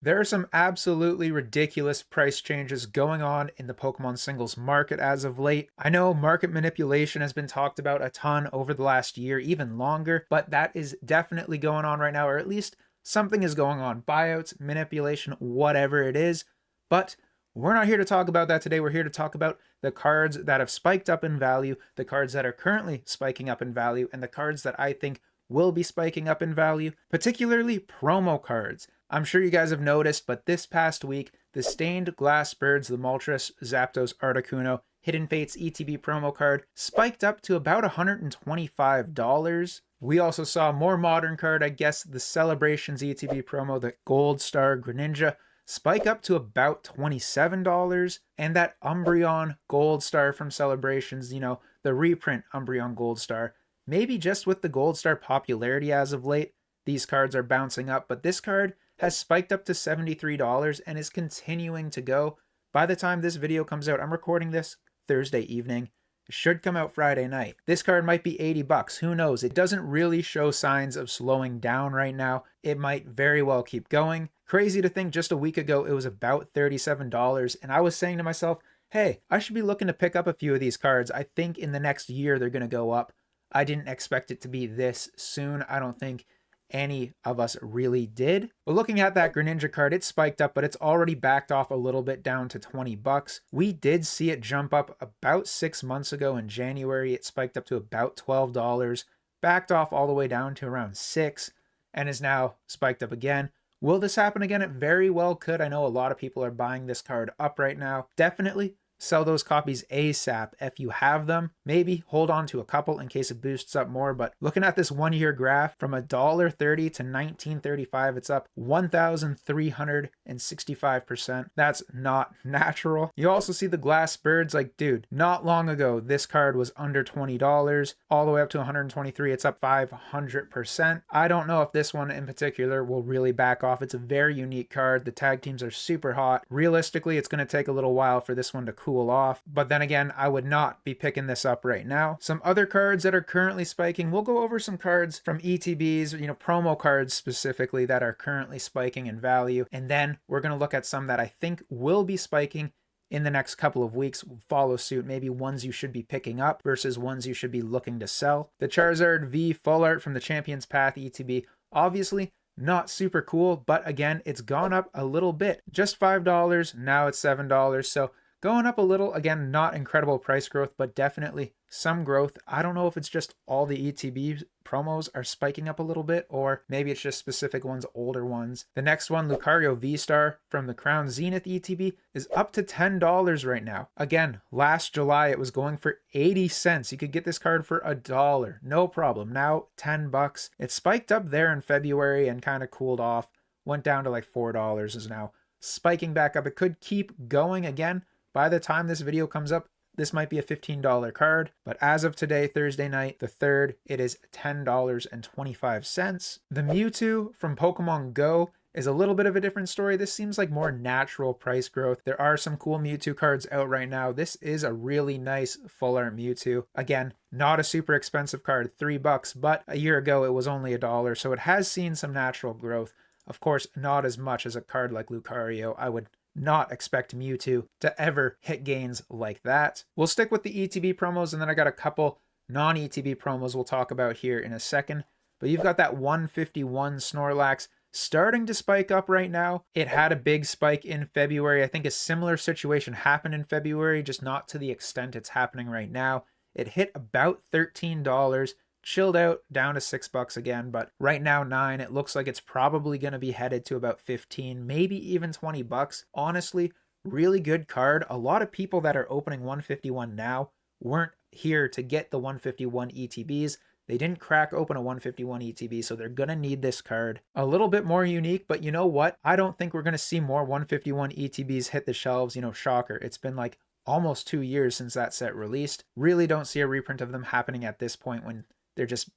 There are some absolutely ridiculous price changes going on in the Pokemon singles market as of late. I know market manipulation has been talked about a ton over the last year, even longer, but that is definitely going on right now, or at least something is going on. Buyouts, manipulation, whatever it is. But we're not here to talk about that today. We're here to talk about the cards that have spiked up in value, the cards that are currently spiking up in value, and the cards that I think will be spiking up in value, particularly promo cards. I'm sure you guys have noticed, but this past week, the Stained Glass Birds, the Moltres, Zapdos, Articuno, Hidden Fates ETB promo card spiked up to about $125. We also saw a more modern card, I guess, the Celebrations ETB promo, the Gold Star Greninja, spike up to about $27. And that Umbreon Gold Star from Celebrations, the reprint Umbreon Gold Star, maybe just with the Gold Star popularity as of late, these cards are bouncing up, but this card has spiked up to $73 and is continuing to go. By the time this video comes out, I'm recording this Thursday evening. It should come out Friday night. This card might be $80. Who knows? It doesn't really show signs of slowing down right now. It might very well keep going. Crazy to think just a week ago it was about $37, and I was saying to myself, hey, I should be looking to pick up a few of these cards. I think in the next year they're going to go up. I didn't expect it to be this soon. I don't think any of us really did. But looking at that Greninja card, it spiked up, but it's already backed off a little bit down to $20. We did see it jump up about 6 months ago in January. It spiked up to about $12, backed off all the way down to around $6, and is now spiked up again. Will this happen again? It very well could. I know a lot of people are buying this card up right now. Definitely sell those copies ASAP if you have them. Maybe hold on to a couple in case it boosts up more. But looking at this 1 year graph from $1.30 to $19.35, it's up 1,365%. That's not natural. You also see the Glass Birds, like, dude, not long ago, this card was under $20, all the way up to $123. It's up 500%. I don't know if this one in particular will really back off. It's a very unique card. The tag teams are super hot. Realistically, it's going to take a little while for this one to cool off, but then again, I would not be picking this up right now. Some other cards that are currently spiking, we'll go over some cards from ETBs, promo cards specifically that are currently spiking in value, and then we're going to look at some that I think will be spiking in the next couple of weeks. Will follow suit, maybe ones you should be picking up versus ones you should be looking to sell. The Charizard V Full Art from the Champions Path ETB, obviously not super cool, but again, it's gone up a little bit. Just $5, now it's $7, so going up a little. Again, not incredible price growth, but definitely some growth. I don't know if it's just all the ETB promos are spiking up a little bit, or maybe it's just specific ones, older ones. The next one, Lucario V-Star from the Crown Zenith ETB, is up to $10 right now. Again, last July it was going for 80 cents. You could get this card for $1, no problem. Now $10. It spiked up there in February and kind of cooled off, went down to like $4, is now spiking back up. It could keep going again. By the time this video comes up, this might be a $15 card, but as of today, Thursday night, the 3rd, it is $10.25. The Mewtwo from Pokemon Go is a little bit of a different story. This seems like more natural price growth. There are some cool Mewtwo cards out right now. This is a really nice full art Mewtwo. Again, not a super expensive card, $3, but a year ago it was only $1, so it has seen some natural growth. Of course, not as much as a card like Lucario. I would not expect Mewtwo to ever hit gains like that. We'll stick with the ETB promos, and then I got a couple non-ETB promos we'll talk about here in a second. But you've got that 151 Snorlax starting to spike up right now. It had a big spike in February. I think a similar situation happened in February, just not to the extent it's happening right now. It hit about $13. Chilled out down to $6 again, but right now $9. It looks like it's probably going to be headed to about 15, maybe even $20. Honestly, really good card. A lot of people that are opening 151 now weren't here to get the 151 ETBs. They didn't crack open a 151 ETB, so they're going to need this card. A little bit more unique, but you know what? I don't think we're going to see more 151 ETBs hit the shelves. Shocker. It's been like almost 2 years since that set released. Really don't see a reprint of them happening at this point when they're just,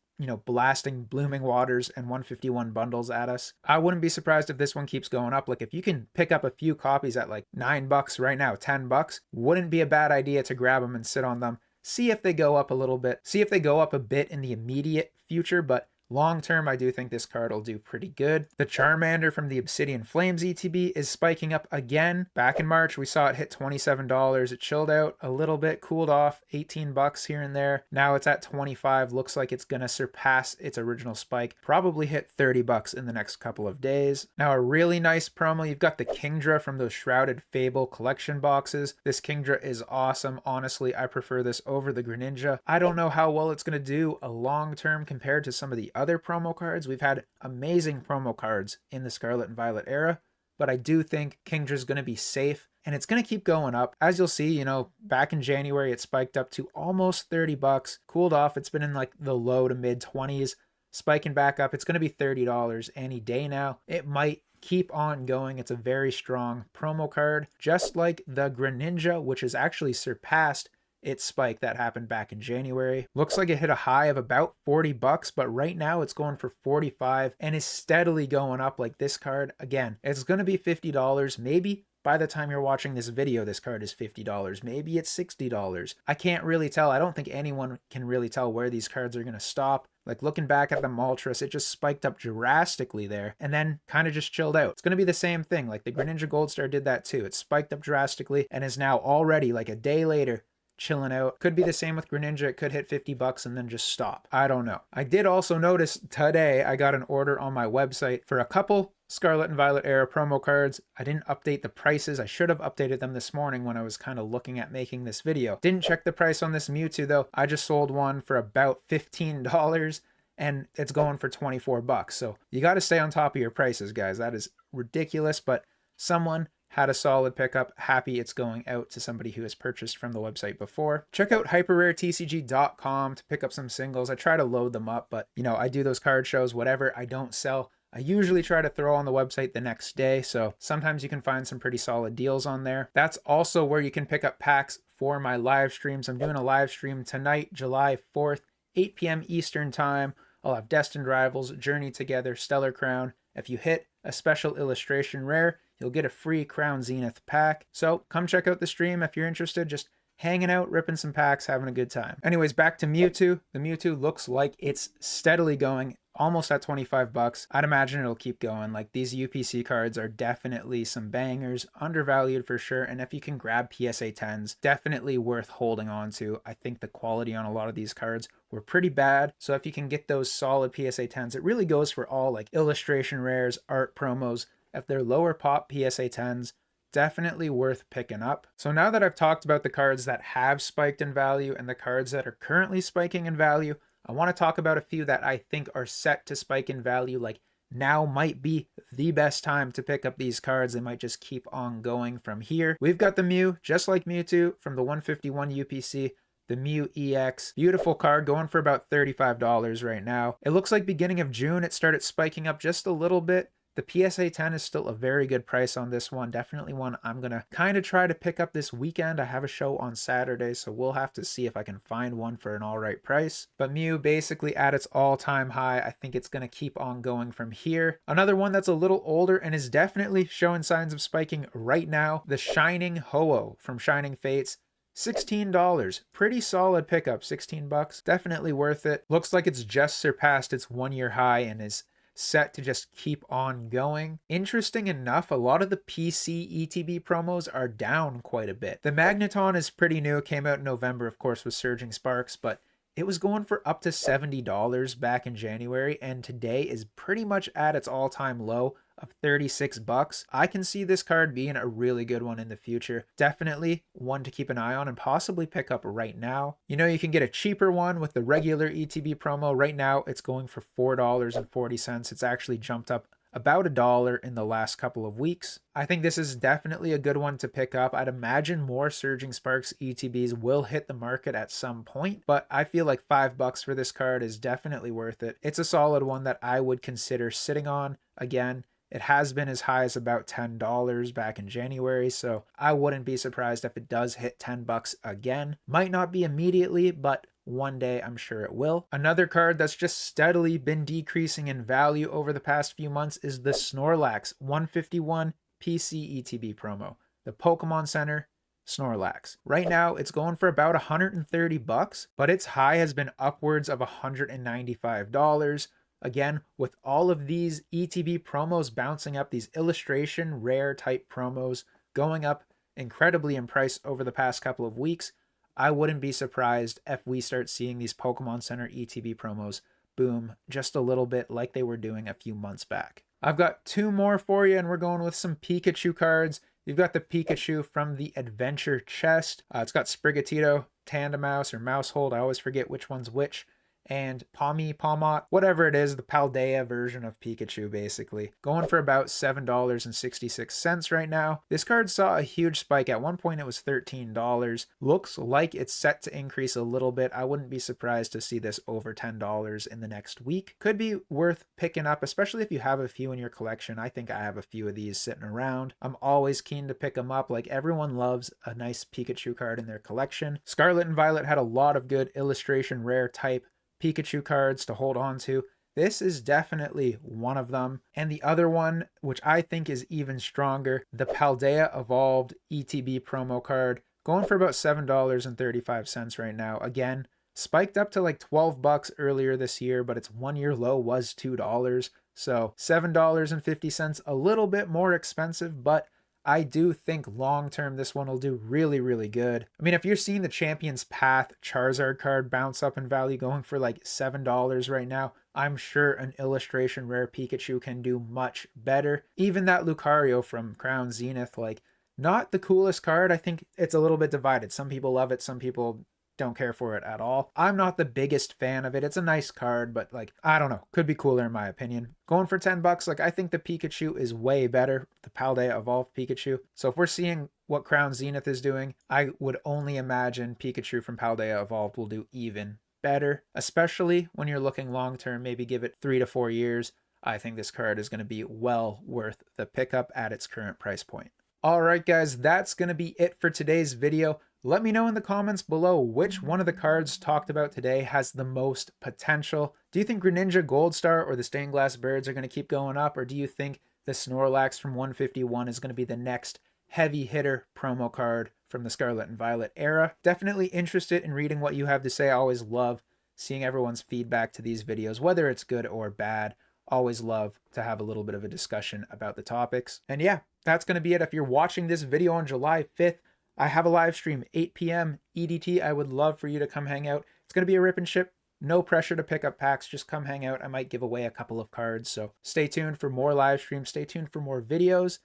blasting Blooming Waters and 151 bundles at us. I wouldn't be surprised if this one keeps going up. Like, if you can pick up a few copies at like $9 right now, $10, wouldn't be a bad idea to grab them and sit on them. See if they go up a little bit. See if they go up a bit in the immediate future, but Long term, I do think this card will do pretty good. The Charmander from the Obsidian Flames ETB is spiking up again. Back in March, we saw it hit $27. It chilled out a little bit, cooled off, 18 bucks here and there. Now it's at 25. Looks like it's going to surpass its original spike, probably hit 30 bucks in the next couple of days. Now, a really nice promo, you've got the Kingdra from those Shrouded Fable collection boxes. This Kingdra is awesome. Honestly, I prefer this over the Greninja. I don't know how well it's going to do a long term compared to some of the other promo cards. We've had amazing promo cards in the Scarlet and Violet era, but I do think Kingdra is going to be safe and it's going to keep going up. As you'll see, back in January, it spiked up to almost 30 bucks, cooled off. It's been in like the low to mid 20s, spiking back up. It's going to be $30 any day now. It might keep on going. It's a very strong promo card, just like the Greninja, which has actually surpassed its spike that happened back in January. Looks like it hit a high of about 40 bucks, but right now it's going for 45 and is steadily going up. Like this card, again, it's going to be $50. Maybe by the time you're watching this video, this card is $50. Maybe it's $60. I can't really tell. I don't think anyone can really tell where these cards are going to stop. Like looking back at the Moltres, it just spiked up drastically there and then kind of just chilled out. It's going to be the same thing. Like the Greninja Gold Star did that too. It spiked up drastically and is now already like a day later chilling out. Could be the same with Greninja. It could hit 50 bucks and then just stop. I don't know. I did also notice today I got an order on my website for a couple Scarlet and Violet era promo cards. I didn't update the prices. I should have updated them this morning when I was kind of looking at making this video. Didn't check the price on this Mewtwo though. I just sold one for about $15 and it's going for 24 bucks. So you got to stay on top of your prices, guys. That is ridiculous, but someone had a solid pickup. Happy it's going out to somebody who has purchased from the website before. Check out hyperraretcg.com to pick up some singles. I try to load them up, but I do those card shows, whatever I don't sell, I usually try to throw on the website the next day. So sometimes you can find some pretty solid deals on there. That's also where you can pick up packs for my live streams. I'm doing a live stream tonight, July 4th, 8 p.m. Eastern time. I'll have Destined Rivals, Journey Together, Stellar Crown. If you hit a special illustration rare, you'll get a free Crown Zenith pack. So come check out the stream if you're interested. Just hanging out, ripping some packs, having a good time. Anyways, back to Mewtwo. The Mewtwo looks like it's steadily going, almost at 25 bucks. I'd imagine it'll keep going. Like these UPC cards are definitely some bangers, undervalued for sure. And if you can grab PSA 10s, definitely worth holding on to. I think the quality on a lot of these cards were pretty bad. So if you can get those solid PSA 10s, it really goes for all like illustration rares, art promos. If they're lower pop PSA 10s, definitely worth picking up. So now that I've talked about the cards that have spiked in value and the cards that are currently spiking in value, I want to talk about a few that I think are set to spike in value. Like now might be the best time to pick up these cards. They might just keep on going from here. We've got the Mew, just like Mewtwo, from the 151 UPC. The Mew EX, beautiful card, going for about $35 right now. It looks like beginning of June it started spiking up just a little bit. The PSA 10 is still a very good price on this one. Definitely one I'm going to kind of try to pick up this weekend. I have a show on Saturday, so we'll have to see if I can find one for an all right price. But Mew basically at its all-time high. I think it's going to keep on going from here. Another one that's a little older and is definitely showing signs of spiking right now, the Shining Ho-Oh from Shining Fates. $16. Pretty solid pickup, 16 bucks. Definitely worth it. Looks like it's just surpassed its one-year high and is set to just keep on going. Interesting enough, a lot of the PC ETB promos are down quite a bit. The Magneton is pretty new, came out in November, of course, with Surging Sparks, but it was going for up to $70 back in January, and today is pretty much at its all-time low of 36 bucks. I can see this card being a really good one in the future. Definitely one to keep an eye on and possibly pick up right now. You can get a cheaper one with the regular ETB promo. Right now, it's going for $4.40. It's actually jumped up about $1 in the last couple of weeks. I think this is definitely a good one to pick up. I'd imagine more Surging Sparks ETBs will hit the market at some point, but I feel like $5 for this card is definitely worth it. It's a solid one that I would consider sitting on. Again, it has been as high as about $10 back in January, so I wouldn't be surprised if it does hit $10 again. Might not be immediately, but one day I'm sure it will. Another card that's just steadily been decreasing in value over the past few months is the Snorlax 151 PC ETB promo. The Pokemon Center Snorlax. Right now, it's going for about $130, but its high has been upwards of $195. Again, with all of these ETB promos bouncing up, these illustration rare type promos going up incredibly in price over the past couple of weeks, I wouldn't be surprised if we start seeing these Pokemon Center ETB promos boom just a little bit like they were doing a few months back. I've got two more for you, and we're going with some Pikachu cards. You've got the Pikachu from the Adventure Chest. It's got Sprigatito, Tandemaus, or Mousehold. I always forget which one's which. And Palmot, whatever it is, the Paldea version of Pikachu, basically. Going for about $7.66 right now. This card saw a huge spike. At one point, it was $13. Looks like it's set to increase a little bit. I wouldn't be surprised to see this over $10 in the next week. Could be worth picking up, especially if you have a few in your collection. I think I have a few of these sitting around. I'm always keen to pick them up. Like, everyone loves a nice Pikachu card in their collection. Scarlet and Violet had a lot of good illustration rare type Pikachu cards to hold on to. This is definitely one of them. And the other one, which I think is even stronger, the Paldea Evolved ETB promo card, going for about $7.35 right now. Again, spiked up to like $12 earlier this year, but its 1 year low was $2. So $7.50, a little bit more expensive, but I do think long-term this one will do really, really good. I mean, if you're seeing the Champion's Path Charizard card bounce up in value going for like $7 right now, I'm sure an illustration rare Pikachu can do much better. Even that Lucario from Crown Zenith, like, not the coolest card. I think it's a little bit divided. Some people love it, some people don't care for it at all. I'm not the biggest fan of it. It's a nice card, but like, I don't know, could be cooler in my opinion. Going for $10, like, I think the Pikachu is way better, the Paldea Evolved Pikachu. So if we're seeing what Crown Zenith is doing, I would only imagine Pikachu from Paldea Evolved will do even better, especially when you're looking long term, maybe give it 3 to 4 years. I think this card is going to be well worth the pickup at its current price point. All right, guys, that's going to be it for today's video. Let me know in the comments below which one of the cards talked about today has the most potential. Do you think Greninja Gold Star or the Stained Glass Birds are going to keep going up, or do you think the Snorlax from 151 is going to be the next heavy hitter promo card from the Scarlet and Violet era? Definitely interested in reading what you have to say. I always love seeing everyone's feedback to these videos, whether it's good or bad. Always love to have a little bit of a discussion about the topics. And yeah, that's going to be it. If you're watching this video on July 5th, I have a live stream, 8 p.m. EDT. I would love for you to come hang out. It's going to be a rip and ship. No pressure to pick up packs. Just come hang out. I might give away a couple of cards. So stay tuned for more live streams. Stay tuned for more videos.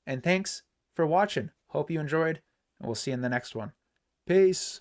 And thanks for watching. Hope you enjoyed. And we'll see you in the next one. Peace.